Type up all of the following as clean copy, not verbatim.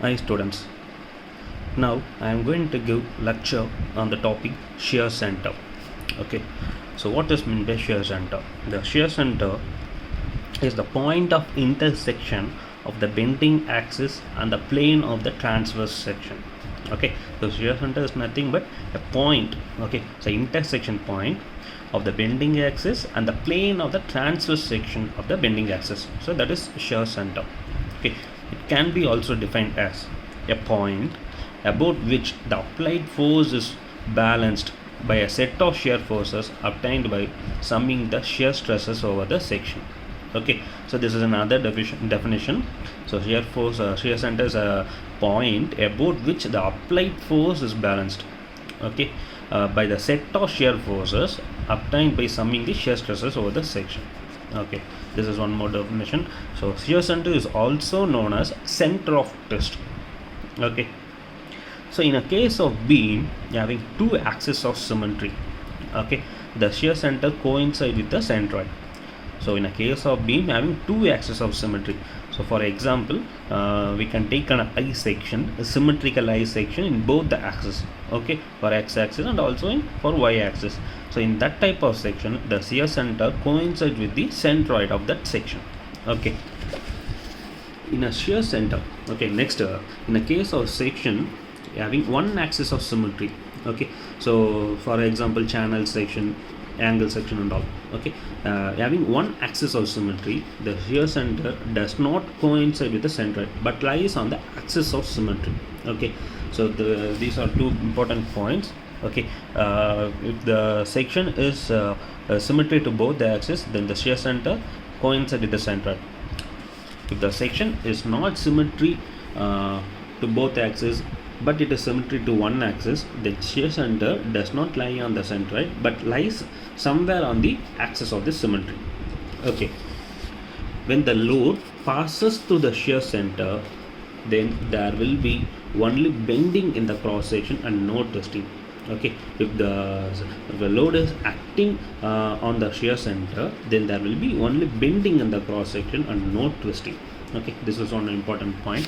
Hi students, now I am going to give lecture on the topic shear center. Okay, so what is meant by shear center? The shear center is the point of intersection of the bending axis and the plane of the transverse section. Okay, so shear center is nothing but a point. Okay, so intersection point of the bending axis and the plane of the transverse section of the bending axis. So that is shear center. Okay, it can be also defined as a point about which the applied force is balanced by a set of shear forces obtained by summing the shear stresses over the section. Okay, so this is another definition. So shear center is a point about which the applied force is balanced, okay, by the set of shear forces obtained by summing the shear stresses over the section. Okay, this is one more definition. So shear center is also known as center of twist. Okay, so in a case of beam having two axes of symmetry, okay, the shear center coincides with the centroid. So in a case of beam having two axes of symmetry, so for example, we can take an I section, a symmetrical I section in both the axes, okay, for x axis and also for y axis. So in that type of section, the shear center coincides with the centroid of that section. Okay, in a shear center, okay, next in a case of section having one axis of symmetry, okay, so for example channel section, angle section and all, okay, having one axis of symmetry, the shear center does not coincide with the centroid but lies on the axis of symmetry. Okay, so these are two important points. Okay, if the section is symmetry to both the axes, then the shear center coincides with the centroid. If the section is not symmetry to both axes but it is symmetry to one axis, the shear center does not lie on the centroid but lies somewhere on the axis of the symmetry. Okay, when the load passes through the shear center, then there will be only bending in the cross section and no twisting. Okay, if the load is acting on the shear center, then there will be only bending in the cross section and no twisting. Okay, this is one important point.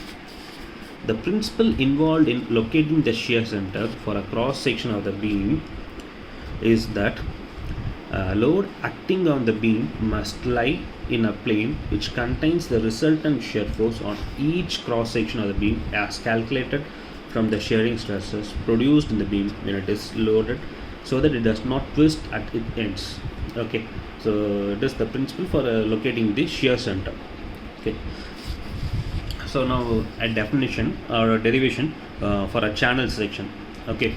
The principle involved in locating the shear center for a cross section of the beam is that load acting on the beam must lie in a plane which contains the resultant shear force on each cross section of the beam as calculated from the shearing stresses produced in the beam when it is loaded, so that it does not twist at its ends. Okay, so it is the principle for locating the shear center. Okay, so now a definition or a derivation for a channel section. Okay,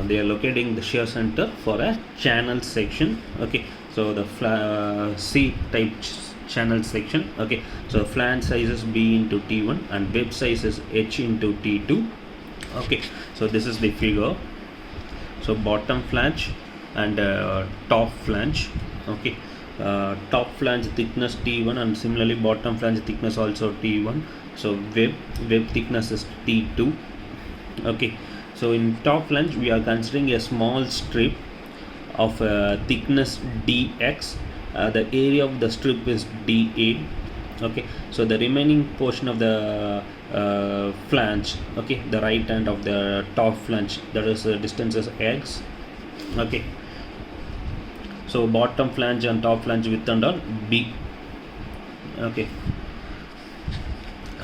they are locating the shear center for a channel section. Okay, so the C type channel section. Okay, so flange size is B into T1 and web size is H into T2. Okay, so this is the figure. So bottom flange and top flange. Okay, top flange thickness T1 and similarly bottom flange thickness also T1. So web thickness is T2. Okay, so in top flange we are considering a small strip of thickness dx. The area of the strip is dA. Okay, so the remaining portion of the flange, okay, the right hand of the top flange, that is distance is x. Okay, so bottom flange and top flange width and all b. Okay,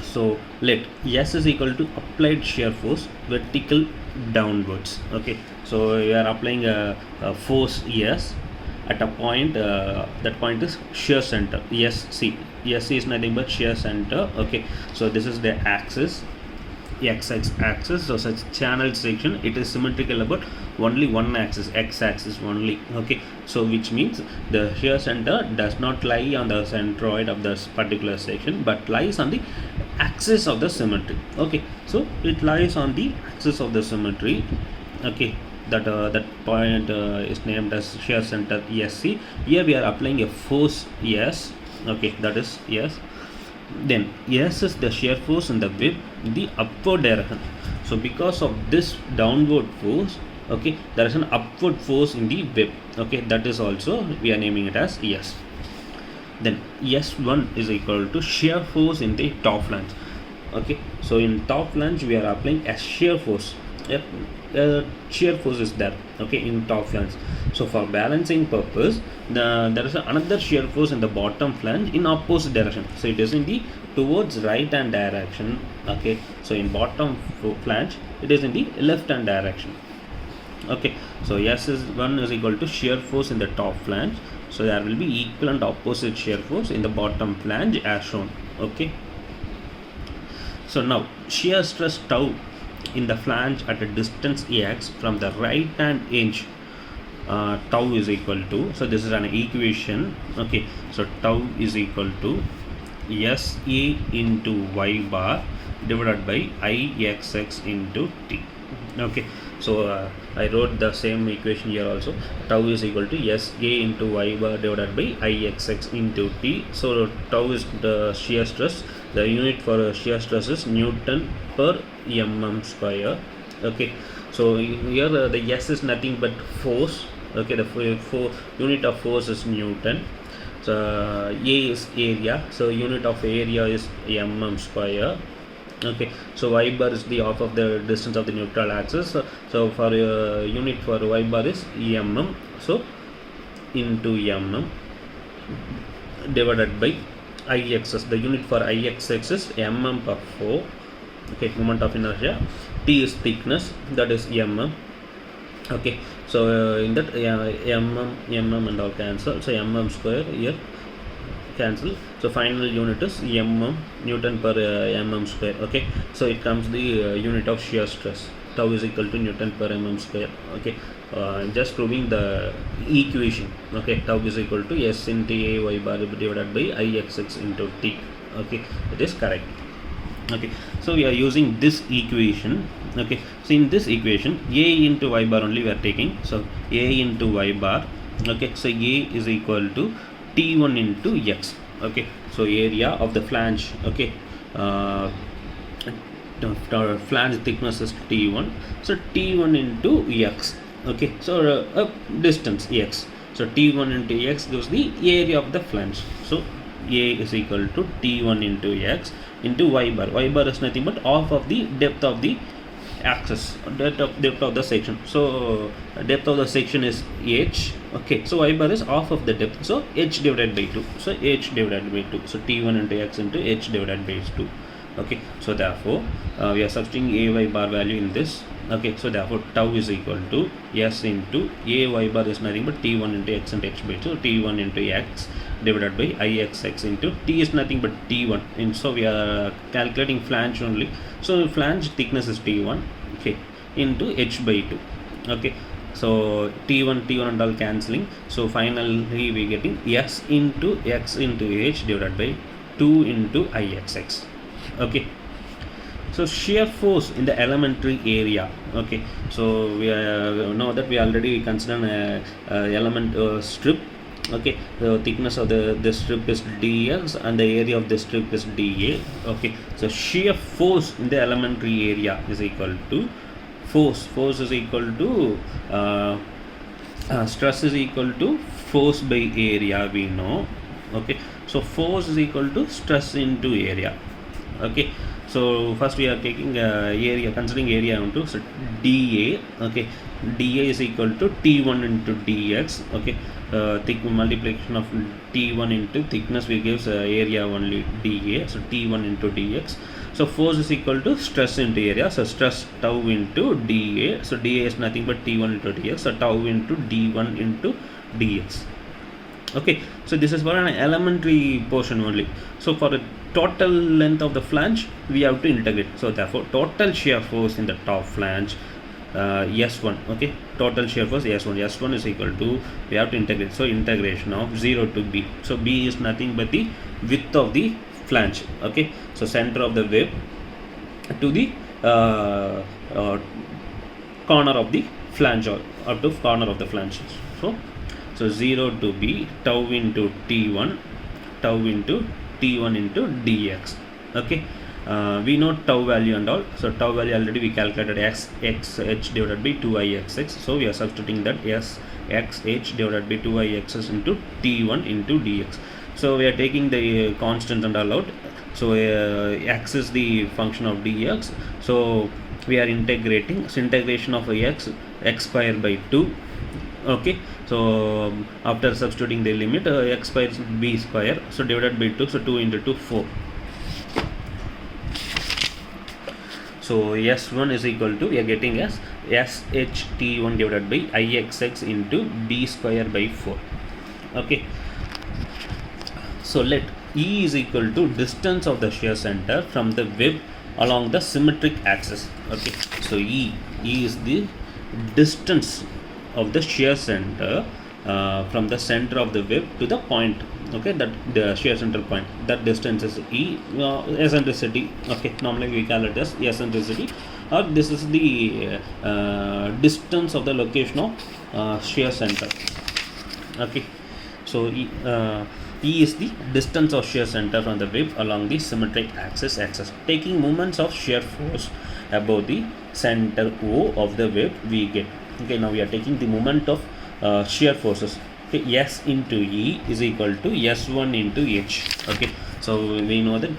so let S is equal to applied shear force vertical downwards. Okay, so we are applying a force S at a point, that point is shear center. SC is nothing but shear center. Okay, so this is the axis, x axis. So such channel section, it is symmetrical about only one axis, x axis only. Okay, so which means the shear center does not lie on the centroid of this particular section but lies on the axis of the symmetry. Okay, so it lies on the axis of the symmetry. Okay, that point is named as shear center SC. Here we are applying a force S. Okay, that is S. Then S is the shear force in the web in the upward direction. So because of this downward force, okay, there is an upward force in the web. Okay, that is also we are naming it as S. Then S1 is equal to shear force in the top flange. Okay, so in top flange we are applying a shear force. Yep, shear force is there. Okay, in top flange. So for balancing purpose, there is another shear force in the bottom flange in opposite direction. So it is in the towards right hand direction. Okay, so in bottom flange it is in the left hand direction. Okay, so S1 is equal to shear force in the top flange. So there will be equal and opposite shear force in the bottom flange as shown. Okay, so now shear stress tau in the flange at a distance x from the right hand edge, tau is equal to, so this is an equation. Okay, so tau is equal to SA into y bar divided by Ixx into t. Okay, so I wrote the same equation here also. Tau is equal to SA into y bar divided by Ixx into t. So tau is the shear stress. The unit for shear stress is Newton per mm square. Okay, so here the S is nothing but force. Okay, the unit of force is Newton. So A is area, so unit of area is mm square. Okay, so y bar is the half of the distance of the neutral axis. So for unit for y bar is mm, so into mm divided by Ixx. The unit for Ixx is mm per 4. Okay, moment of inertia. T is thickness, that is mm. Okay, so in that mm and all cancel, so mm square here cancel, so final unit is mm, Newton per mm square. Okay, so it comes the unit of shear stress. Tau is equal to Newton per mm square. Okay, I'm just proving the equation. Okay, tau is equal to S into A y bar divided by Ixx into t. Okay, it is correct. Okay, so we are using this equation. Okay, so in this equation A into y bar only we are taking, so A into y bar. Okay, so A is equal to T1 into x. Okay, so area of the flange. Okay, the flange thickness is T1, so T1 into x. Okay, so distance x, so T1 into x gives the area of the flange. So A is equal to T1 into x into y bar. Y bar is nothing but half of the depth of the axis, depth of the section. So depth of the section is h. Okay, so y bar is half of the depth, so h divided by 2. So h divided by 2, so T1 into x into h divided by 2. Okay, so therefore we are substituting ay bar value in this. Okay, so therefore tau is equal to s into ay bar is nothing but T1 into x and h by 2. So T1 into x divided by Ixx into t is nothing but T1, and so we are calculating flange only. So flange thickness is T1, okay, into h by 2. Okay, so T1 and all cancelling, so finally we getting s into x into h divided by 2 into Ixx. Okay, so shear force in the elementary area. Okay, so we know that we already consider element strip. Okay, the thickness of the strip is dx and the area of the strip is dA. Okay, so shear force in the elementary area is equal to force is equal to stress is equal to force by area, we know. Okay, so force is equal to stress into area. Okay, so first we are taking area, considering area into, so dA. Okay, dA is equal to T1 into dx. Okay, thick multiplication of T1 into thickness we gives area only dA, so T1 into dx. So force is equal to stress into area, so stress tau into dA. So dA is nothing but T1 into dx, so tau into d1 into dx. Okay, so this is for an elementary portion only. So for the total length of the flange we have to integrate. So therefore total shear force in the top flange, S1. Okay, total shear force S1 is equal to, we have to integrate, so integration of 0 to B. So B is nothing but the width of the flange. Okay, so center of the web to the corner of the flange, or up to corner of the flange. So 0 to B, tau into T1 into T1 into dx. Okay, we know tau value and all, so tau value already we calculated x h divided by 2Ixx. So we are substituting that s x h divided by 2Ixx into T1 into dx. So we are taking the constant and all out. So x is the function of dx, so we are integrating. So integration of x square by 2. Okay, so after substituting the limit, x square is b square, so divided by 2, so 2 into 2 4. So s1 is equal to, we are getting as sht1 divided by ixx into b square by 4. Okay, so let E is equal to distance of the shear center from the web along the symmetric axis. Okay, so E is the distance of the shear center from the center of the web to the point. Okay, that the shear center point, that distance is E. Eccentricity, okay, normally we call it as eccentricity, or this is the distance of the location of shear center. Okay, so E is the distance of shear center from the web along the symmetric axis taking moments of shear force above the center O of the web we get. Okay, now we are taking the moment of shear forces. Okay, S into E is equal to S1 into H. Okay, so we know that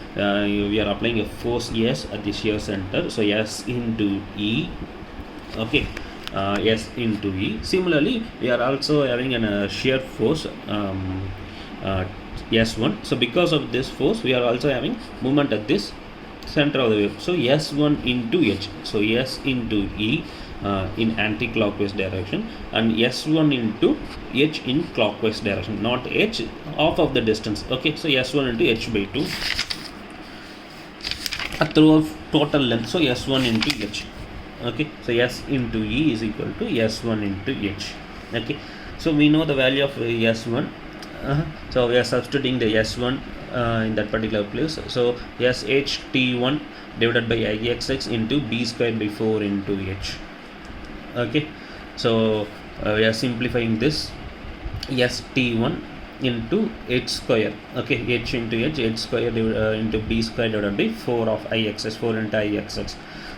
we are applying a force S at the shear center, so S into E. Okay, S into E. Similarly, we are also having a shear force S1. So because of this force, we are also having movement at this center of the wave. So S1 into H. So S into E in anti-clockwise direction, and S1 into H in clockwise direction, not H, half of the distance. Okay, so S1 into H by 2 through total length. So S1 into H. Okay, so S into E is equal to S1 into H. Okay, so we know the value of S1. So we are substituting the S1 in that particular place. So SHT1 divided by IXX into B square by 4 into H. Okay, so we are simplifying this. ST1 into H square. Okay, H into H square into B square divided by 4 of IXX, 4 into IXX.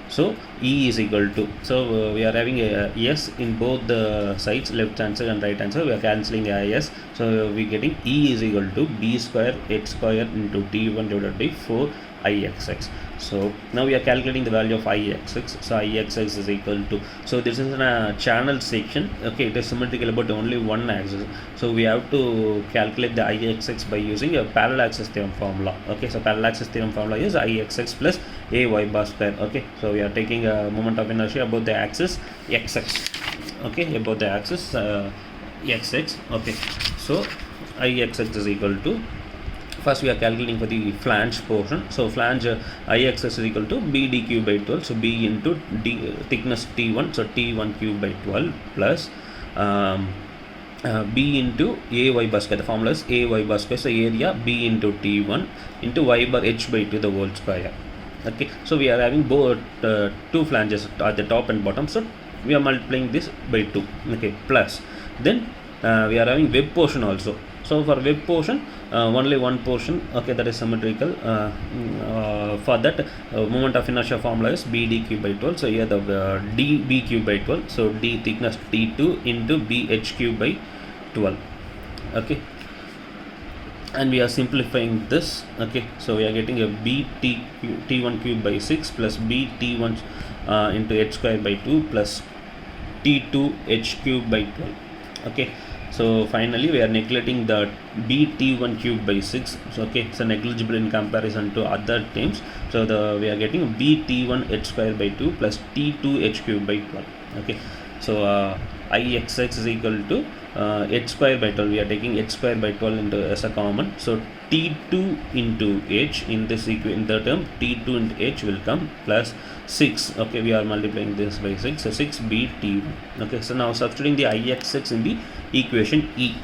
So E is equal to, so we are having a S in both the sides, left hand side and right hand side. We are cancelling IS, so we are getting E is equal to B square H square into T1 divided by 4 IXX. So now we are calculating the value of IXX. So IXX is equal to, so this is a channel section. Okay, it is symmetrical about only one axis, so we have to calculate the IXX by using a parallel axis theorem formula. Okay, so parallel axis theorem formula is IXX plus AY bar square. Okay, so we are taking a moment of inertia about the axis XX. Okay, about the axis XX. Okay, so IXX is equal to, first we are calculating for the flange portion. So flange Ixx is equal to BD cube by 12. So B into D, thickness T1, so T1 cube by 12 plus B into AY bar square. The formula is AY bar square. So area B into T1 into Y bar H by 2 the whole square. Okay, so we are having both two flanges at the top and bottom. So we are multiplying this by 2. Okay, plus then we are having web portion also. So for web portion, only one portion, okay, that is symmetrical. For that, moment of inertia formula is BD cube by 12. So here the DB cube by 12. So D thickness T2 into BH cube by 12. Okay, and we are simplifying this. Okay, so we are getting a BT T1 cube by 6 plus BT1 into H square by 2 plus T2 H cube by 12. Okay, so finally we are neglecting the BT1 cube by 6. So okay, so negligible in comparison to other terms. So we are getting BT1 H square by 2 plus T2 H cube by 12. Okay, so IXX is equal to H square by 12. We are taking H square by 12 into as a common. So T2 into H in this in the term T2 into H will come plus 6. Okay, we are multiplying this by 6. So 6 BT1. Okay, so now substituting the IXX in the equation E.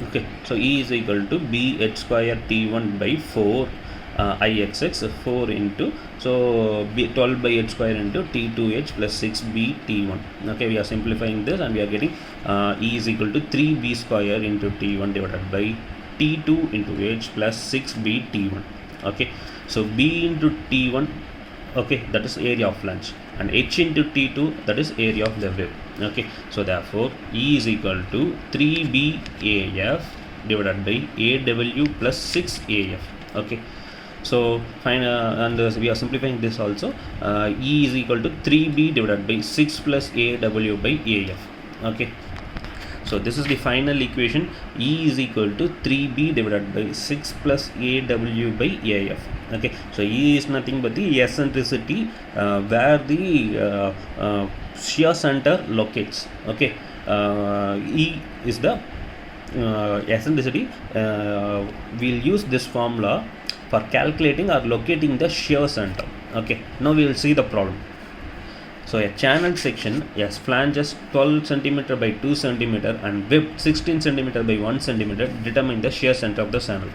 Okay, so E is equal to B H square T1 by 4 IXX 4 into, so B 12 by H square into T2H plus 6 BT1. Okay, we are simplifying this and we are getting E is equal to 3B square into T1 divided by T2 into H plus 6 BT1. Okay, so B into T1, okay, that is area of flange, and H into T2, that is area of the web. Okay, so therefore E is equal to 3BAF divided by AW plus 6AF. Okay, So fine, and we are simplifying this also. E is equal to 3b divided by 6 plus AW by AF. Okay, so this is the final equation. E is equal to 3b divided by 6 plus AW by AF. Okay, so E is nothing but the eccentricity where the shear center locates. Okay, E is the eccentricity. We'll use this formula for calculating or locating the shear center. Okay, now we will see the problem. So a channel section has flanges 12 cm by 2 cm and width 16 cm by 1 cm determine the shear center of the channel.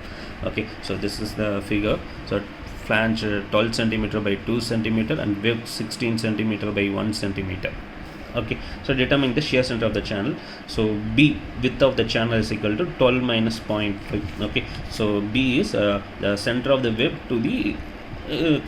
Okay, so this is the figure. So flange 12 cm by 2 cm and width 16 cm by 1 cm. Okay, so determine the shear center of the channel. So B, width of the channel, is equal to 12 minus 0.5. Okay, so B is the center of the web to the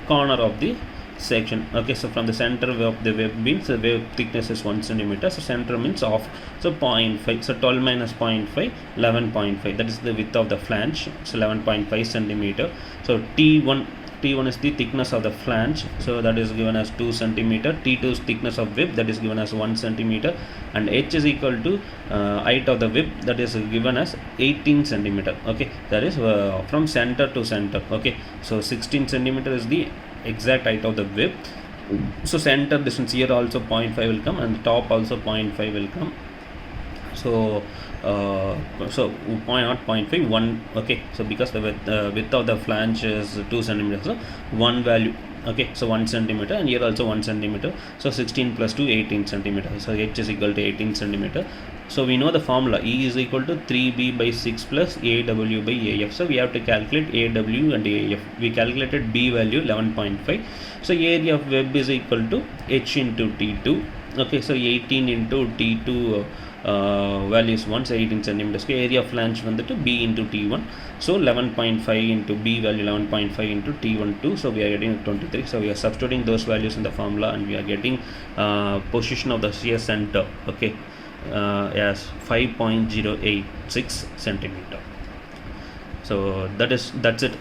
corner of the section. Okay, so from the center of the web means the web thickness is 1 cm, so center means off, so 0.5. so 12 minus 0.5, 11.5. that is the width of the flange, so 11.5 cm. So T1 is the thickness of the flange, so that is given as 2 cm. T2 is thickness of web, that is given as 1 cm. And H is equal to height of the web, that is given as 18 cm. Okay, that is from center to center. Okay, so 16 cm is the exact height of the web. So center distance here also 0.5 will come, and the top also 0.5 will come. So so not 0.5, 1. Okay, so because the width of the flange is 2 cm, so 1 value. Okay, so 1 cm, and here also 1 cm. So 16 plus 2, 18 cm. So H is equal to 18 cm. So we know the formula. E is equal to 3b by 6 plus AW by AF. So we have to calculate AW and AF. We calculated B value 11.5. So area of web is equal to H into T2. Okay, so 18 into T2 value is 1, so 18 centimeters. Area of flange வந்துட்டு B into T1. So 11.5 into B value 11.5 into T1 2. So we are getting 23. So we are substituting those values in the formula, and we are getting position of the shear center. Okay, as 5.086 centimeter. So that's it.